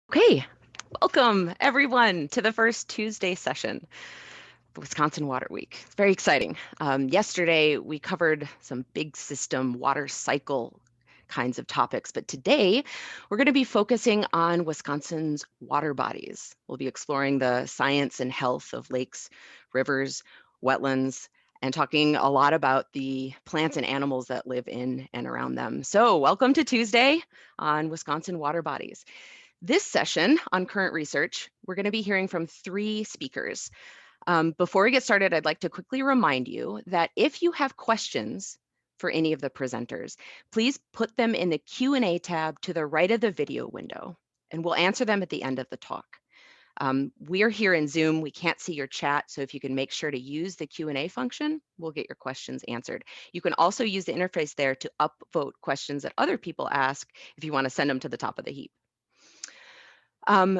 Okay, welcome everyone to the first Tuesday session, the Wisconsin Water Week. It's very exciting. Yesterday, we covered some big system water cycle kinds of topics, but today we're going to be focusing on Wisconsin's water bodies. We'll be exploring the science and health of lakes, rivers, wetlands, and talking a lot about the plants and animals that live in and around them. So welcome to Tuesday on Wisconsin water bodies. This session on current research, we're going to be hearing from three speakers. Before we get started, I'd like to quickly remind you that if you have questions for any of the presenters, please put them in the Q&A tab to the right of the video window, and we'll answer them at the end of the talk. We are here in Zoom. We can't see your chat, so if you can make sure to use the Q&A function, we'll get your questions answered. You can also use the interface there to upvote questions that other people ask if you want to send them to the top of the heap.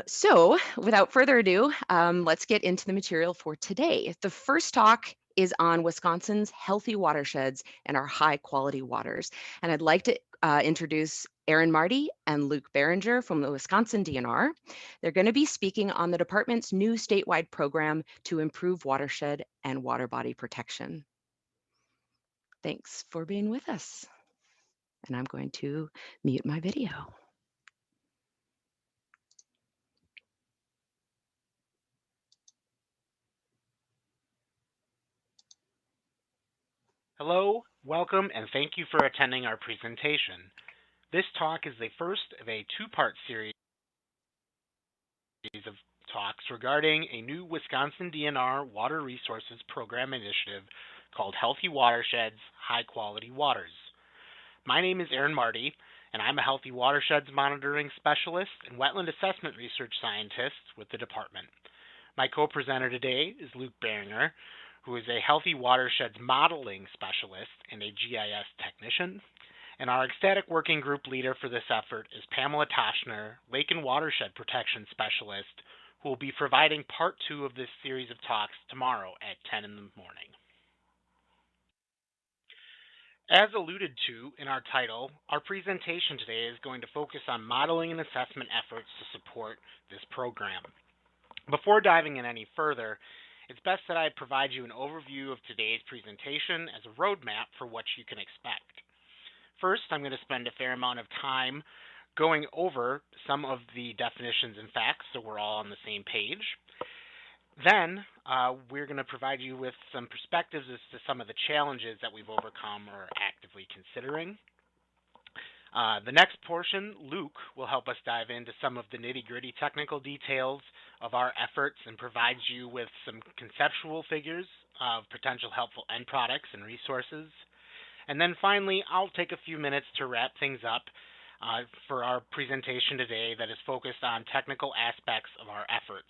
So without further ado, let's get into the material for today. The first talk is on Wisconsin's healthy watersheds and our high quality waters. And I'd like to introduce Aaron Marty and Luke Behringer from the Wisconsin DNR. They're going to be speaking on the department's new statewide program to improve watershed and water body protection. Thanks for being with us. And I'm going to mute my video. Hello, welcome, and thank you for attending our presentation. This talk is the first of a two-part series of talks regarding a new Wisconsin DNR Water Resources Program initiative called Healthy Watersheds, High Quality Waters. My name is Aaron Marty, and I'm a Healthy Watersheds Monitoring Specialist and Wetland Assessment Research Scientist with the department. My co-presenter today is Luke Behringer, who is a Healthy Watersheds Modeling Specialist and a GIS Technician. And our ecstatic working group leader for this effort is Pamela Toshner, Lake and Watershed Protection Specialist, who will be providing part 2 of this series of talks tomorrow at 10 in the morning. As alluded to in our title, our presentation today is going to focus on modeling and assessment efforts to support this program. Before diving in any further, it's best that I provide you an overview of today's presentation as a roadmap for what you can expect. First, I'm going to spend a fair amount of time going over some of the definitions and facts so we're all on the same page. Then, we're going to provide you with some perspectives as to some of the challenges that we've overcome or are actively considering. The next portion, Luke, will help us dive into some of the nitty-gritty technical details of our efforts and provides you with some conceptual figures of potential helpful end products and resources. And then finally, I'll take a few minutes to wrap things up for our presentation today that is focused on technical aspects of our efforts.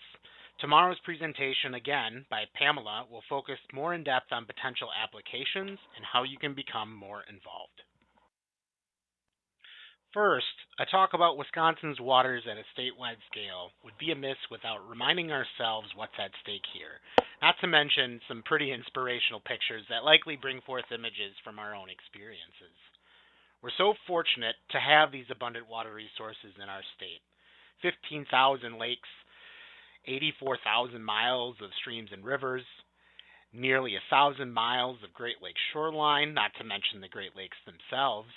Tomorrow's presentation, again, by Pamela, will focus more in depth on potential applications and how you can become more involved. First, a talk about Wisconsin's waters at a statewide scale would be amiss without reminding ourselves what's at stake here, not to mention some pretty inspirational pictures that likely bring forth images from our own experiences. We're so fortunate to have these abundant water resources in our state. 15,000 lakes, 84,000 miles of streams and rivers, nearly 1,000 miles of Great Lakes shoreline, not to mention the Great Lakes themselves,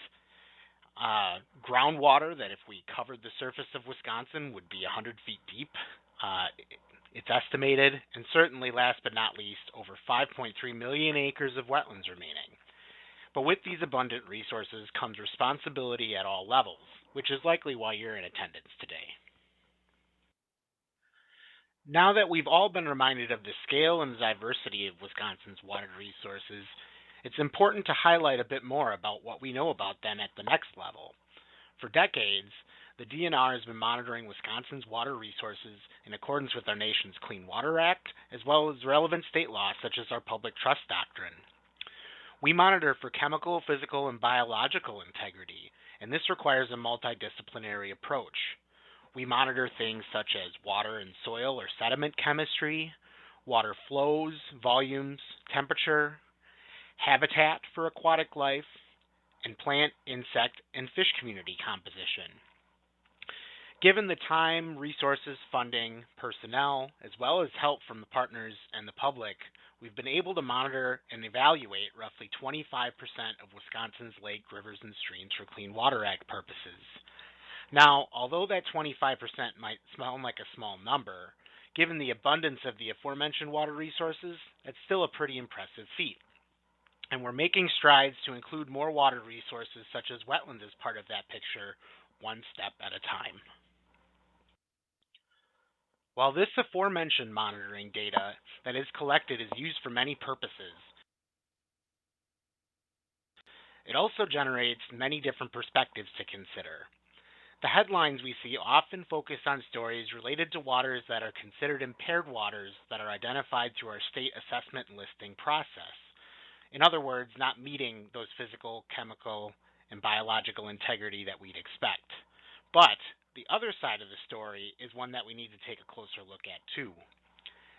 groundwater that if we covered the surface of Wisconsin would be 100 feet deep. It's estimated, and certainly last but not least, over 5.3 million acres of wetlands remaining. But with these abundant resources comes responsibility at all levels, which is likely why you're in attendance today. Now that we've all been reminded of the scale and diversity of Wisconsin's water resources, it's important to highlight a bit more about what we know about them at the next level. For decades, the DNR has been monitoring Wisconsin's water resources in accordance with our nation's Clean Water Act, as well as relevant state laws such as our public trust doctrine. We monitor for chemical, physical, and biological integrity, and this requires a multidisciplinary approach. We monitor things such as water and soil or sediment chemistry, water flows, volumes, temperature, habitat for aquatic life, and plant, insect, and fish community composition. Given the time, resources, funding, personnel, as well as help from the partners and the public, we've been able to monitor and evaluate roughly 25% of Wisconsin's lake, rivers, and streams for Clean Water Act purposes. Now, although that 25% might sound like a small number, given the abundance of the aforementioned water resources, it's still a pretty impressive feat. And we're making strides to include more water resources such as wetlands as part of that picture, one step at a time. While this aforementioned monitoring data that is collected is used for many purposes, it also generates many different perspectives to consider. The headlines we see often focus on stories related to waters that are considered impaired waters that are identified through our state assessment and listing process. In other words, not meeting those physical, chemical, and biological integrity that we'd expect. But the other side of the story is one that we need to take a closer look at too.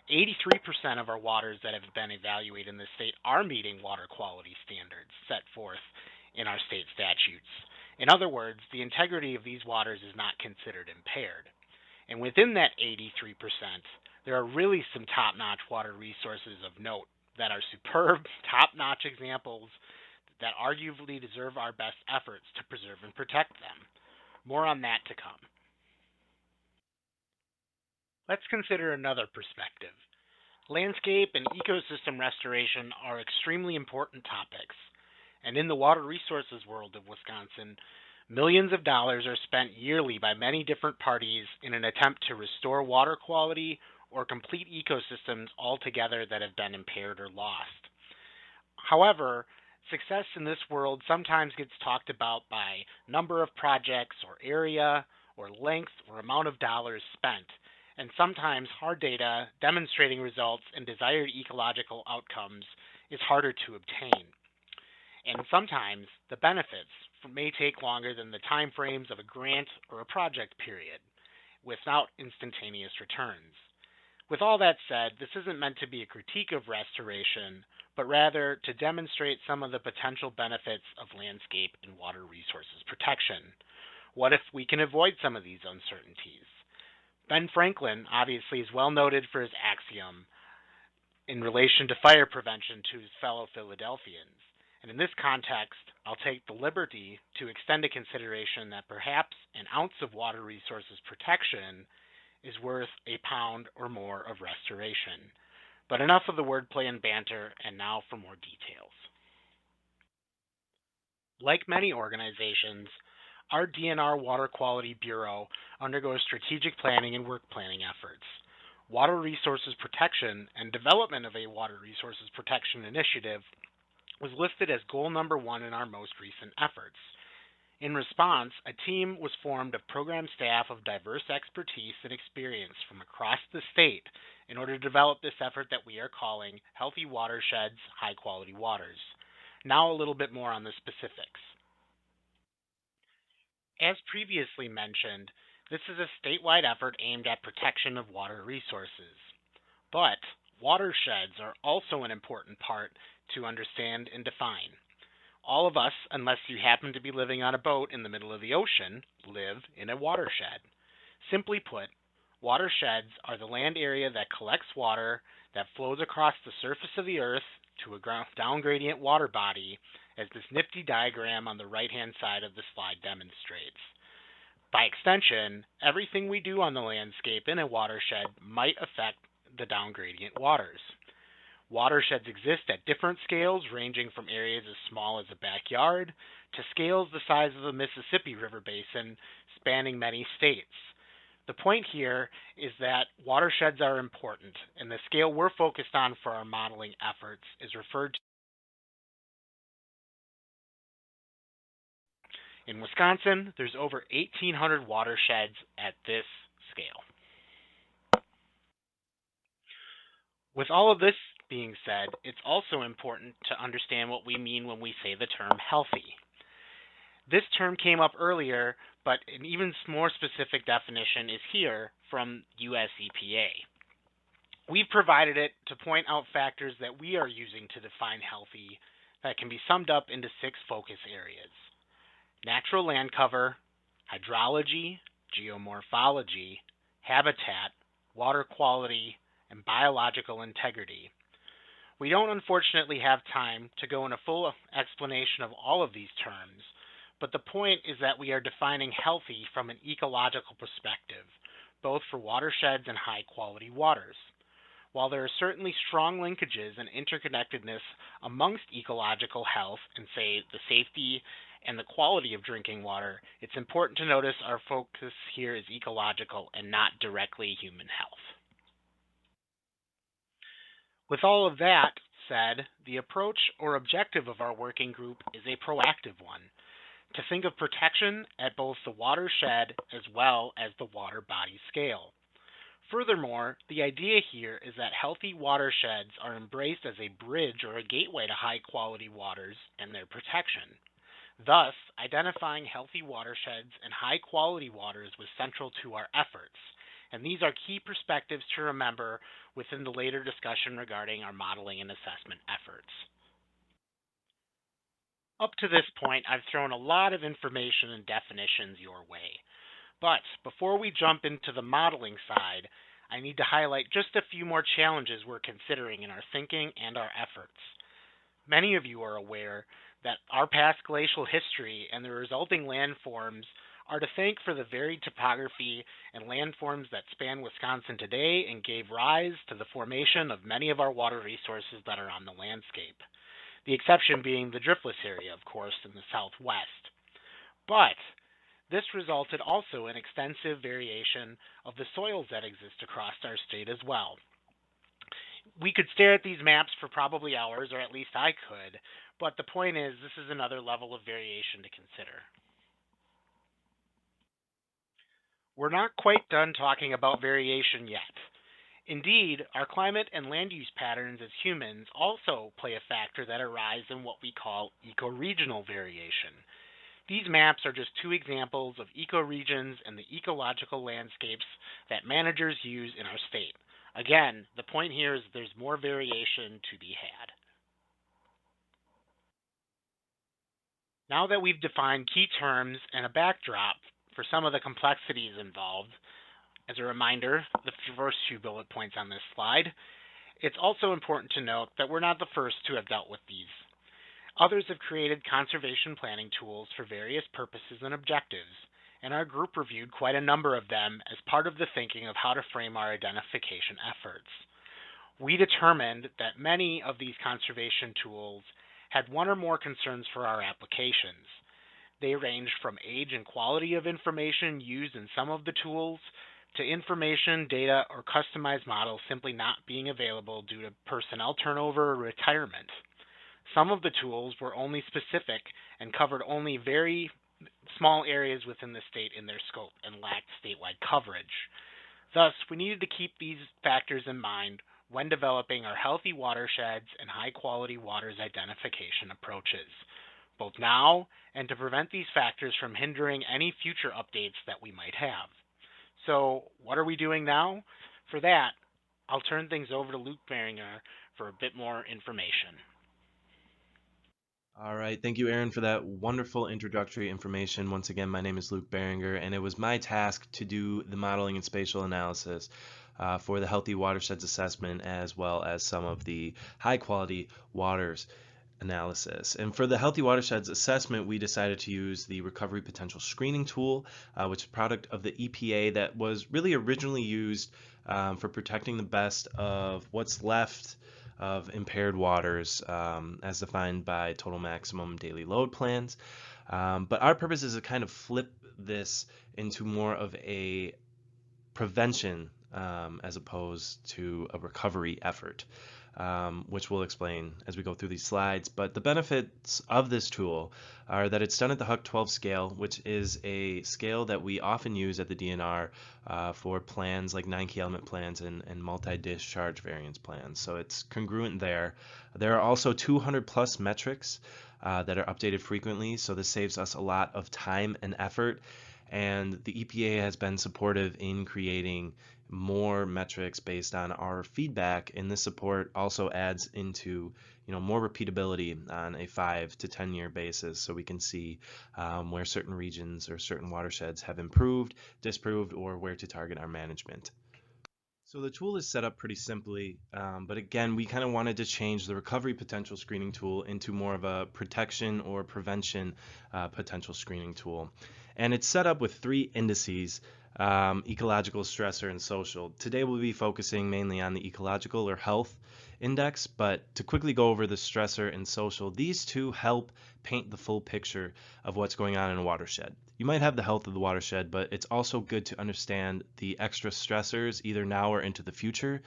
83% of our waters that have been evaluated in the state are meeting water quality standards set forth in our state statutes. In other words, the integrity of these waters is not considered impaired. And within that 83%, there are really some top-notch water resources of note that are superb, top-notch examples that arguably deserve our best efforts to preserve and protect them. More on that to come. Let's consider another perspective. Landscape and ecosystem restoration are extremely important topics, and in the water resources world of Wisconsin, millions of dollars are spent yearly by many different parties in an attempt to restore water quality or complete ecosystems altogether that have been impaired or lost. However, success in this world sometimes gets talked about by number of projects or area or length or amount of dollars spent, and sometimes hard data demonstrating results and desired ecological outcomes is harder to obtain. And sometimes the benefits may take longer than the time frames of a grant or a project period, without instantaneous returns. With all that said, this isn't meant to be a critique of restoration, but rather to demonstrate some of the potential benefits of landscape and water resources protection. What if we can avoid some of these uncertainties? Ben Franklin obviously is well noted for his axiom in relation to fire prevention to his fellow Philadelphians. And in this context, I'll take the liberty to extend a consideration that perhaps an ounce of water resources protection is worth a pound or more of restoration. But enough of the wordplay and banter, and now for more details. Like many organizations, our DNR Water Quality Bureau undergoes strategic planning and work planning efforts. Water resources protection and development of a water resources protection initiative was listed as goal number 1 in our most recent efforts. In response, a team was formed of program staff of diverse expertise and experience from across the state in order to develop this effort that we are calling Healthy Watersheds, High Quality Waters. Now a little bit more on the specifics. As previously mentioned, this is a statewide effort aimed at protection of water resources. But watersheds are also an important part to understand and define. All of us, unless you happen to be living on a boat in the middle of the ocean, live in a watershed. Simply put, watersheds are the land area that collects water that flows across the surface of the earth to a down gradient water body, as this nifty diagram on the right-hand side of the slide demonstrates. By extension, everything we do on the landscape in a watershed might affect the down gradient waters. Watersheds exist at different scales, ranging from areas as small as a backyard to scales the size of the Mississippi River Basin, spanning many states. The point here is that watersheds are important, and the scale we're focused on for our modeling efforts is referred to. In Wisconsin, there's over 1,800 watersheds at this scale. With all of this being said, it's also important to understand what we mean when we say the term healthy. This term came up earlier, but an even more specific definition is here from USEPA. We've provided it to point out factors that we are using to define healthy that can be summed up into 6 focus areas: natural land cover, hydrology, geomorphology, habitat, water quality, and biological integrity. We don't unfortunately have time to go in a full explanation of all of these terms, but the point is that we are defining healthy from an ecological perspective, both for watersheds and high quality waters. While there are certainly strong linkages and interconnectedness amongst ecological health and, say, the safety and the quality of drinking water, it's important to notice our focus here is ecological and not directly human health. With all of that said, the approach or objective of our working group is a proactive one, to think of protection at both the watershed as well as the water body scale. Furthermore, the idea here is that healthy watersheds are embraced as a bridge or a gateway to high quality waters and their protection. Thus, identifying healthy watersheds and high quality waters was central to our efforts, and these are key perspectives to remember within the later discussion regarding our modeling and assessment efforts. Up to this point, I've thrown a lot of information and definitions your way. But before we jump into the modeling side, I need to highlight just a few more challenges we're considering in our thinking and our efforts. Many of you are aware that our past glacial history and the resulting landforms are to thank for the varied topography and landforms that span Wisconsin today and gave rise to the formation of many of our water resources that are on the landscape. The exception being the driftless area, of course, in the southwest. But this resulted also in extensive variation of the soils that exist across our state as well. We could stare at these maps for probably hours, or at least I could, but the point is this is another level of variation to consider. We're not quite done talking about variation yet. Indeed, our climate and land use patterns as humans also play a factor that arise in what we call ecoregional variation. These maps are just two examples of ecoregions and the ecological landscapes that managers use in our state. Again, the point here is there's more variation to be had. Now that we've defined key terms and a backdrop for some of the complexities involved, as a reminder, the first few bullet points on this slide, it's also important to note that we're not the first to have dealt with these. Others have created conservation planning tools for various purposes and objectives, and our group reviewed quite a number of them as part of the thinking of how to frame our identification efforts. We determined that many of these conservation tools had one or more concerns for our applications. They ranged from age and quality of information used in some of the tools to information, data, or customized models simply not being available due to personnel turnover or retirement. Some of the tools were only specific and covered only very small areas within the state in their scope and lacked statewide coverage. Thus, we needed to keep these factors in mind when developing our healthy watersheds and high-quality waters identification approaches, both now and to prevent these factors from hindering any future updates that we might have. So, what are we doing now? For that, I'll turn things over to Luke Beringer for a bit more information. All right, thank you, Aaron, for that wonderful introductory information. Once again, my name is Luke Beringer, and it was my task to do the modeling and spatial analysis for the Healthy Watersheds assessment, as well as some of the high-quality waters analysis. And for the Healthy Watersheds assessment, we decided to use the Recovery Potential Screening Tool, which is a product of the EPA that was really originally used for protecting the best of what's left of impaired waters as defined by total maximum daily load plans. But our purpose is to kind of flip this into more of a prevention as opposed to a recovery effort, which we'll explain as we go through these slides. But the benefits of this tool are that it's done at the Huck 12 scale, which is a scale that we often use at the DNR for plans like 9 key element plans and multi-discharge variance plans. So it's congruent there. There are also 200 plus metrics that are updated frequently, so this saves us a lot of time and effort. And the EPA has been supportive in creating more metrics based on our feedback, and this support also adds into more repeatability on a 5 to 10 year basis, so we can see where certain regions or certain watersheds have improved, disproved, or where to target our management. So the tool is set up pretty simply, but again, we kind of wanted to change the recovery potential screening tool into more of a protection or prevention potential screening tool. And it's set up with 3 indices, ecological, stressor, and social. Today we'll be focusing mainly on the ecological or health index, but to quickly go over the stressor and social, these two help paint the full picture of what's going on in a watershed. You might have the health of the watershed, but it's also good to understand the extra stressors either now or into the future,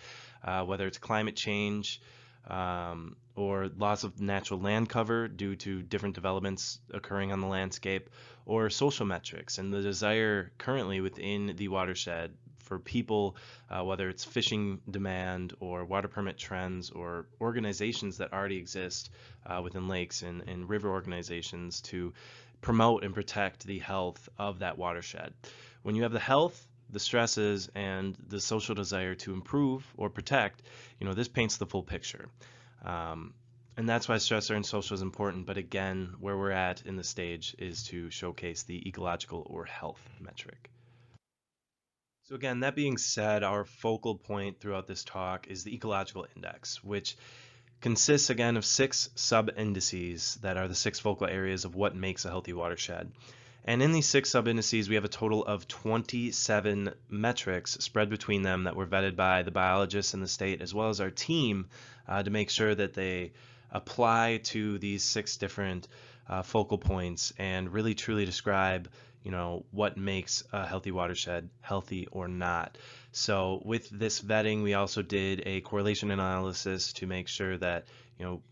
whether it's climate change or loss of natural land cover due to different developments occurring on the landscape, or social metrics and the desire currently within the watershed for people, whether it's fishing demand or water permit trends or organizations that already exist within lakes and river organizations to promote and protect the health of that watershed. When you have the health, the stresses, and the social desire to improve or protect, this paints the full picture. And that's why stressor and social is important. But again, where we're at in the stage is to showcase the ecological or health metric. So again, that being said, our focal point throughout this talk is the ecological index, which consists again of 6 sub-indices that are the 6 focal areas of what makes a healthy watershed. And in these 6 sub-indices, we have a total of 27 metrics spread between them that were vetted by the biologists in the state as well as our team to make sure that they apply to these 6 different focal points and really truly describe what makes a healthy watershed healthy or not. So with this vetting, we also did a correlation analysis to make sure that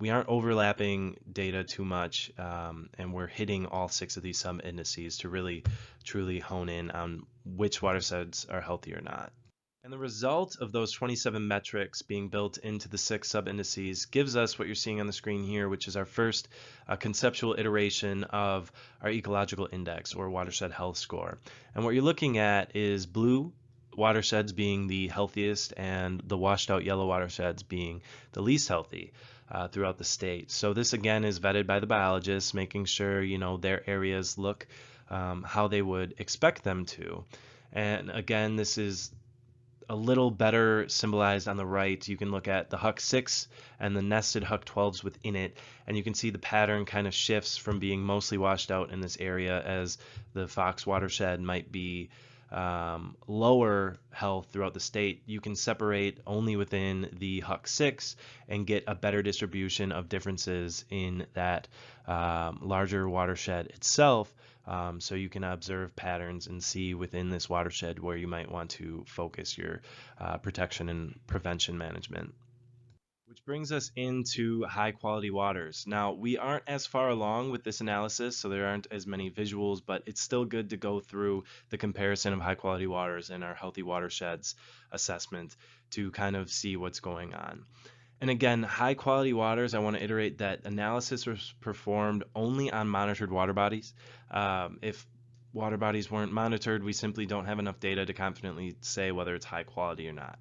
we aren't overlapping data too much, and we're hitting all 6 of these sub indices to really truly hone in on which watersheds are healthy or not. And the result of those 27 metrics being built into the 6 sub-indices gives us what you're seeing on the screen here, which is our first conceptual iteration of our ecological index or watershed health score. And what you're looking at is blue watersheds being the healthiest and the washed out yellow watersheds being the least healthy throughout the state. So this again is vetted by the biologists, making sure their areas look how they would expect them to. And again, this is a little better symbolized on the right. You can look at the Huck 6 and the nested Huck 12s within it, and you can see the pattern kind of shifts from being mostly washed out in this area as the Fox watershed might be lower health throughout the state. You can separate only within the Huck 6 and get a better distribution of differences in that larger watershed itself. So you can observe patterns and see within this watershed where you might want to focus your protection and prevention management. Which brings us into high quality waters. Now, we aren't as far along with this analysis, so there aren't as many visuals, but it's still good to go through the comparison of high quality waters and our healthy watersheds assessment to kind of see what's going on. And again, high quality waters, I want to iterate that analysis was performed only on monitored water bodies. If water bodies weren't monitored, we simply don't have enough data to confidently say whether it's high quality or not,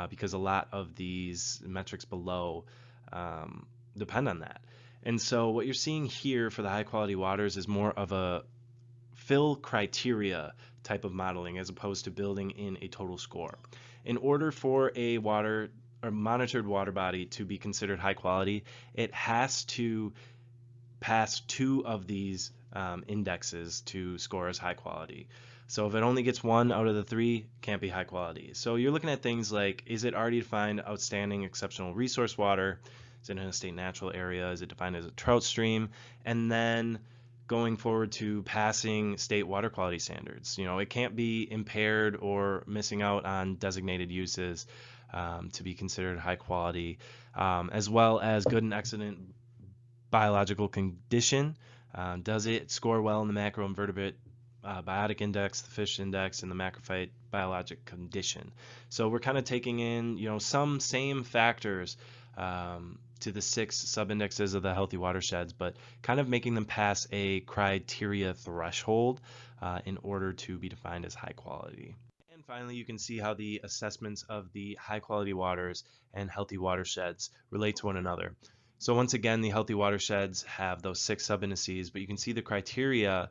because a lot of these metrics below depend on that. And so what you're seeing here for the high quality waters is more of a fill criteria type of modeling as opposed to building in a total score. In order for a water or monitored water body to be considered high quality, it has to pass 2 of these indexes to score as high quality. So if it only gets 1 out of the 3, can't be high quality. So you're looking at things like, is it already defined outstanding exceptional resource water? Is it in a state natural area? Is it defined as a trout stream? And then going forward to passing state water quality standards. It can't be impaired or missing out on designated uses to be considered high quality, as well as good and excellent biological condition. Does it score well in the macroinvertebrate biotic index, the fish index, and the macrophyte biologic condition? So we're kind of taking in, some same factors to the 6 sub-indexes of the healthy watersheds, but kind of making them pass a criteria threshold in order to be defined as high quality. And finally, you can see how the assessments of the high quality waters and healthy watersheds relate to one another. So once again, the healthy watersheds have those 6 sub-indices, but you can see the criteria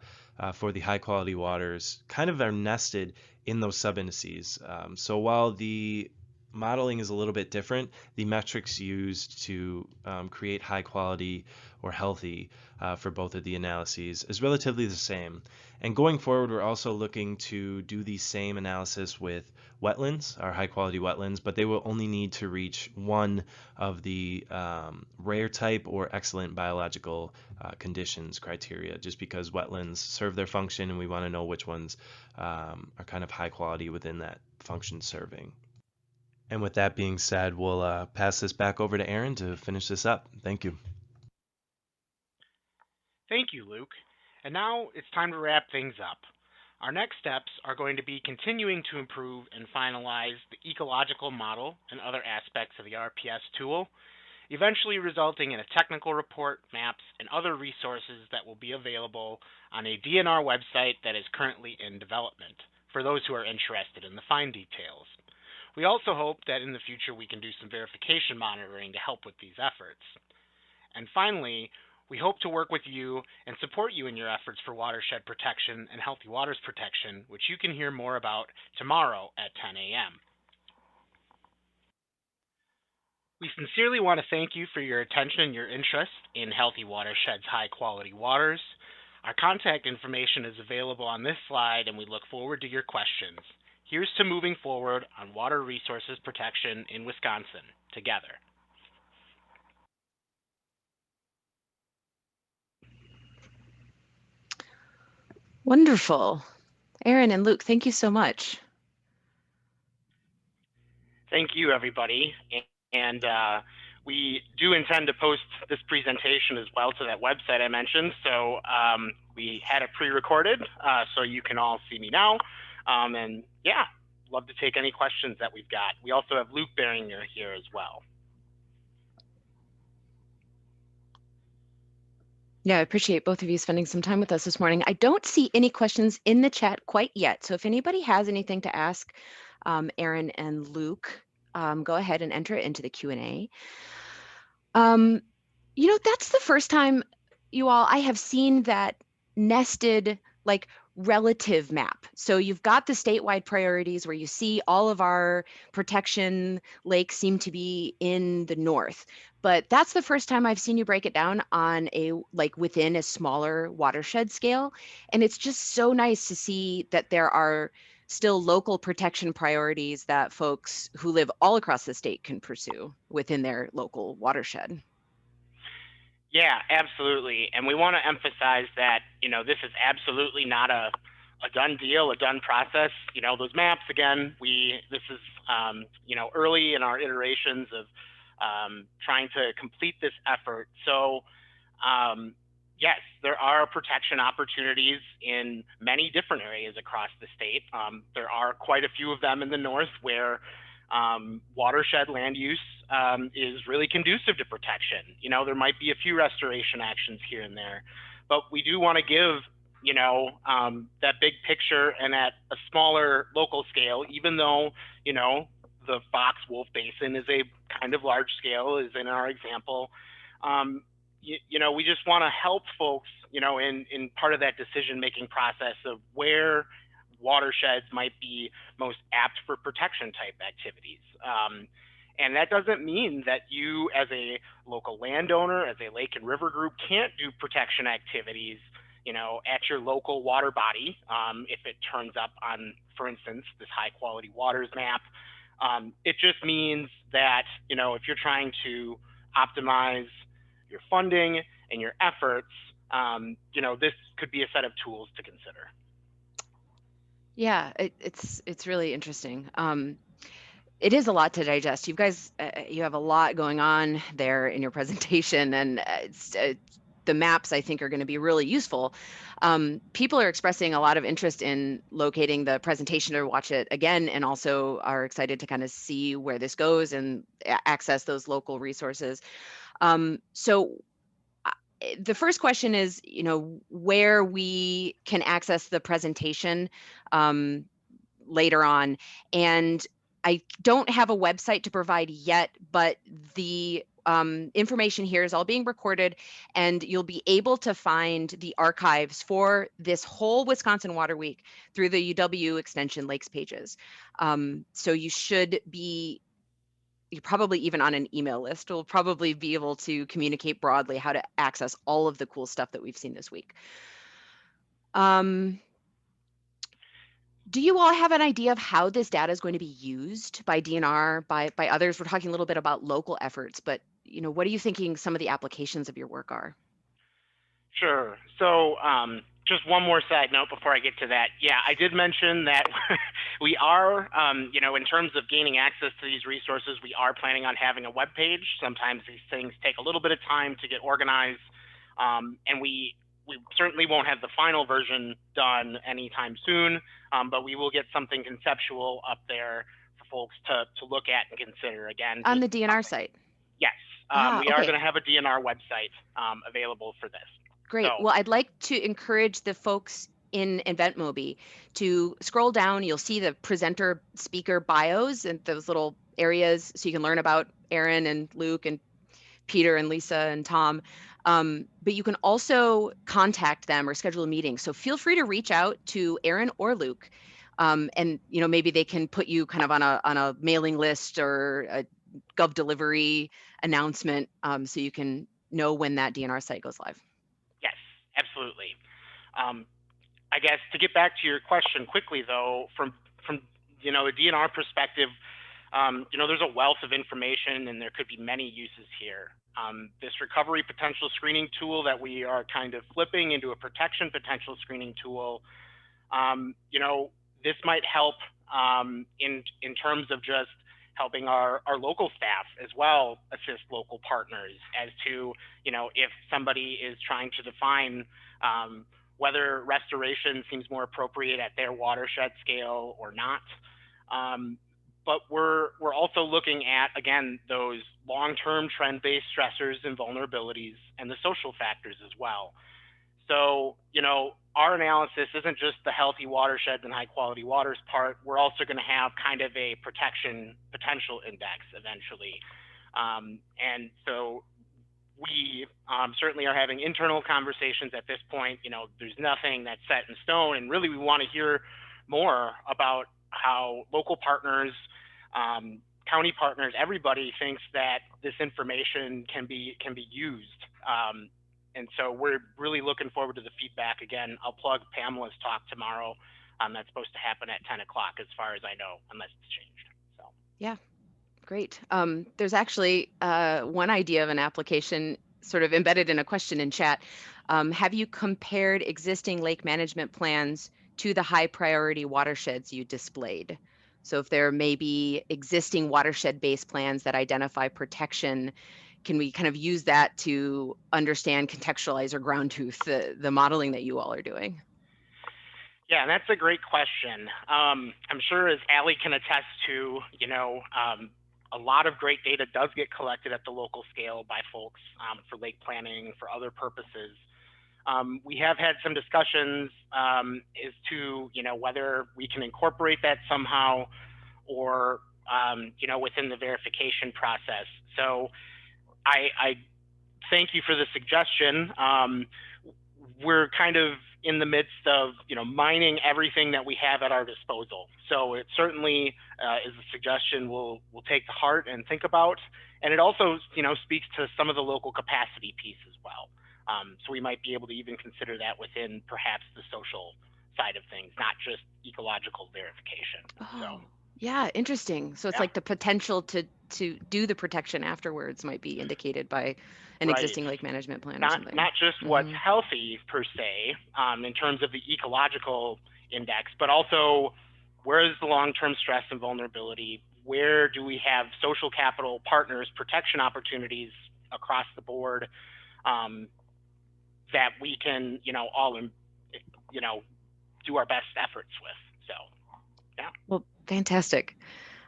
for the high quality waters kind of are nested in those sub-indices. So while the modeling is a little bit different, the metrics used to create high quality or healthy for both of the analyses is relatively the same. And going forward, we're also looking to do the same analysis with wetlands, our high quality wetlands, but they will only need to reach one of the rare type or excellent biological conditions criteria, just because wetlands serve their function and we want to know which ones are kind of high quality within that function serving. And with that being said, we'll pass this back over to Aaron to finish this up. Thank you. Thank you, Luke. And now it's time to wrap things up. Our next steps are going to be continuing to improve and finalize the ecological model and other aspects of the RPS tool, eventually resulting in a technical report, maps, and other resources that will be available on a DNR website that is currently in development for those who are interested in the fine details. We also hope that in the future we can do some verification monitoring to help with these efforts. And finally, we hope to work with you and support you in your efforts for watershed protection and healthy waters protection, which you can hear more about tomorrow at 10 a.m. We sincerely want to thank you for your attention and your interest in Healthy Watersheds High Quality Waters. Our contact information is available on this slide, and we look forward to your questions. Here's to moving forward on water resources protection in Wisconsin together. Wonderful. Aaron and Luke, thank you so much. Thank you, everybody. And we do intend to post this presentation as well to that website I mentioned. So we had it pre-recorded, so you can all see me now. And yeah, love to take any questions that we've got. We also have Luke Beringer here as well. Yeah, I appreciate both of you spending some time with us this morning. I don't see any questions in the chat quite yet. So if anybody has anything to ask Aaron and Luke, go ahead and enter it into the Q&A. You know, that's the first time, you all, I have seen that nested, like, relative map. So you've got the statewide priorities where you see all of our protection lakes seem to be in the north, but that's the first time I've seen you break it down on a, like, within a smaller watershed scale. And it's just so nice to see that there are still local protection priorities that folks who live all across the state can pursue within their local watershed. Yeah, absolutely. And we want to emphasize that, you know, this is absolutely not a done deal, a done process. You know, those maps, again, this is, you know, early in our iterations of trying to complete this effort. So, yes, there are protection opportunities in many different areas across the state. There are quite a few of them in the north where watershed land use is really conducive to protection. You know, there might be a few restoration actions here and there, but we do want to give, you know, that big picture and at a smaller local scale, even though, you know, the Fox Wolf Basin is a kind of large scale, is in our example. You know, we just want to help folks, you know, in part of that decision-making process of where watersheds might be most apt for protection type activities. And that doesn't mean that you as a local landowner, as a lake and river group, can't do protection activities, you know, at your local water body. If it turns up on, for instance, this high quality waters map, it just means that, you know, if you're trying to optimize your funding and your efforts, you know, this could be a set of tools to consider. Yeah, it's really interesting. It is a lot to digest. You guys, you have a lot going on there in your presentation, and it's the maps I think are going to be really useful. People are expressing a lot of interest in locating the presentation to watch it again, and also are excited to kind of see where this goes and access those local resources. So the first question is, where we can access the presentation later on. And I don't have a website to provide yet, but the information here is all being recorded, and you'll be able to find the archives for this whole Wisconsin Water Week through the UW Extension Lakes pages. So you're probably even on an email list. We'll probably be able to communicate broadly how to access all of the cool stuff that we've seen this week. Do you all have an idea of how this data is going to be used by DNR, by others? We're talking a little bit about local efforts, but what are you thinking some of the applications of your work are? Sure. So just one more side note before I get to that. Yeah, I did mention that we are, in terms of gaining access to these resources, we are planning on having a web page. Sometimes these things take a little bit of time to get organized, and we certainly won't have the final version done anytime soon, but we will get something conceptual up there for folks to look at and consider. Again, on the DNR site. Yes, we are going to have a DNR website available for this. Great. Well, I'd like to encourage the folks in InventMobi to scroll down. You'll see the presenter speaker bios and those little areas, so you can learn about Aaron and Luke and Peter and Lisa and Tom. But you can also contact them or schedule a meeting. So feel free to reach out to Aaron or Luke, and maybe they can put you kind of on a mailing list or a Gov delivery announcement, so you can know when that DNR site goes live. Yes, absolutely. I guess to get back to your question quickly, though, from a DNR perspective, there's a wealth of information, and there could be many uses here. This recovery potential screening tool that we are kind of flipping into a protection potential screening tool, this might help in terms of just helping our local staff as well assist local partners as to, if somebody is trying to define whether restoration seems more appropriate at their watershed scale or not. But we're also looking at, again, those long-term trend-based stressors and vulnerabilities and the social factors as well. So, our analysis isn't just the healthy watersheds and high-quality waters part. We're also going to have kind of a protection potential index eventually. And so we certainly are having internal conversations at this point. There's nothing that's set in stone, and really we want to hear more about how local partners, county partners, everybody thinks that this information can be used. And so we're really looking forward to the feedback. Again, I'll plug Pamela's talk tomorrow. That's supposed to happen at 10 o'clock as far as I know, unless it's changed. So. Yeah, great. There's actually one idea of an application sort of embedded in a question in chat. Have you compared existing lake management plans to the high priority watersheds you displayed? So if there may be existing watershed-based plans that identify protection, can we kind of use that to understand, contextualize, or ground truth the modeling that you all are doing? Yeah, that's a great question. I'm sure, as Allie can attest to, a lot of great data does get collected at the local scale by folks for lake planning, for other purposes. We have had some discussions as to, whether we can incorporate that somehow or, within the verification process. So I thank you for the suggestion. We're kind of in the midst of, mining everything that we have at our disposal. So it certainly is a suggestion we'll take to heart and think about. And it also, speaks to some of the local capacity piece as well. So we might be able to even consider that within perhaps the social side of things, not just ecological verification. Oh, so, yeah, interesting. So it's like the potential to do the protection afterwards might be indicated by an existing lake management plan or something. Not just what's healthy per se, in terms of the ecological index, but also where is the long-term stress and vulnerability? Where do we have social capital partners, protection opportunities across the board? that we can, all, do our best efforts with. So, yeah. Well, fantastic.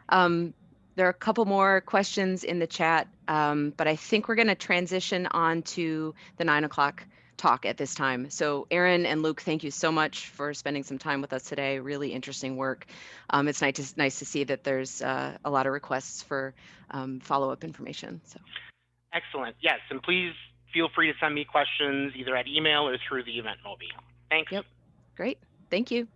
There are a couple more questions in the chat, but I think we're going to transition on to the 9 o'clock talk at this time. So Aaron and Luke, thank you so much for spending some time with us today. Really interesting work. It's nice to see that there's a lot of requests for follow-up information. So excellent. Yes, and please feel free to send me questions either at email or through the event Mobi. Thanks. Yep. Great. Thank you.